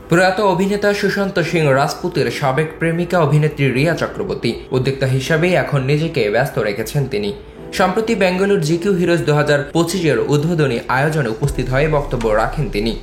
প্রয়াত অভিনেতা সুশান্ত সিং রাজপুতের সাবেক প্রেমিকা অভিনেত্রী রিয়া চক্রবর্তী উদ্যোক্তা হিসাবেই এখন নিজেকে ব্যস্ত রেখেছেন তিনি। সম্প্রতি বেঙ্গালুরু জিকিউ হিরোজ 2025-এর উদ্বোধনী আয়োজনে উপস্থিত হয়ে বক্তব্য রাখেন তিনি।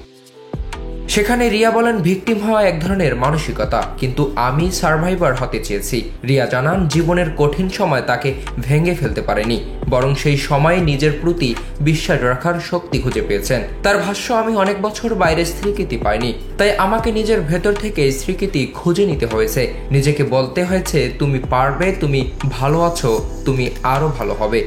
সেখানে রিয়া বলেন, ভিকটিম হওয়া এক ধরনের মানসিকতা, কিন্তু আমি সার্ভাইভার হতে চেয়েছি। রিয়া জানান, জীবনের কঠিন সময় তাকে ভেঙে ফেলতে পারেনি, বরং সেই সময়ে নিজের প্রতি বিশ্বাস রাখার শক্তি খুঁজে পেয়েছেন। তার ভাষ্য, আমি অনেক বছর বাইরে স্বীকৃতি পাইনি, তাই আমাকে নিজের ভেতর থেকে স্বীকৃতি খুঁজে নিতে হয়েছে। নিজেকে বলতে হয়েছে, তুমি পারবে, তুমি ভালো আছো, তুমি আরো ভালো হবে।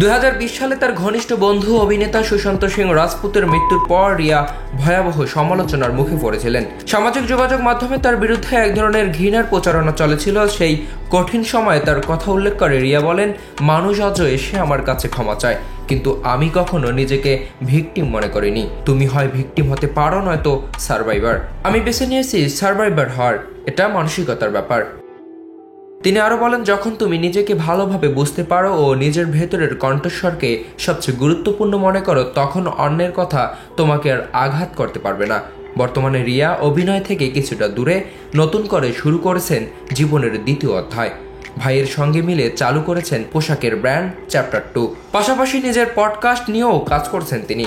2020 সালে তার ঘনিষ্ঠ বন্ধু অভিনেতা সুশান্ত সিং রাজপুতের মৃত্যুর পর রিয়া ভয়াবহ সমালোচনার মুখে পড়েছিলেন। সামাজিক যোগাযোগ মাধ্যমে তার বিরুদ্ধে এক ধরনের ঘৃণার প্রচারণা চলেছিল। সেই কঠিন সময়ে তার কথা উল্লেখ করে রিয়া বলেন, মানুষ আজও এসে আমার কাছে ক্ষমা চায়, কিন্তু আমি কখনো নিজেকে ভিকটিম মনে করিনি। তুমি হয় ভিকটিম হতে পারো, নয়তো সার্ভাইভার। আমি বেছে নিয়েছি সার্ভাইভার হওয়ার। এটা মানসিকতার ব্যাপার। তিনি আরো বলেন, যখন তুমি নিজেকে ভালোভাবে বুঝতে পারো ও নিজের ভেতরের কণ্ঠস্বরকে সবচেয়ে গুরুত্বপূর্ণ মনে করো, তখন অন্যের কথা তোমাকে আর আঘাত করতে পারবে না। বর্তমানে রিয়া অভিনয় থেকে কিছুটা দূরে নতুন করে শুরু করেছেন জীবনের দ্বিতীয় অধ্যায়। ভাইয়ের সঙ্গে মিলে চালু করেছেন পোশাকের ব্র্যান্ড চ্যাপ্টার 2। পাশাপাশি নিজের পডকাস্ট নিয়েও কাজ করছেন তিনি।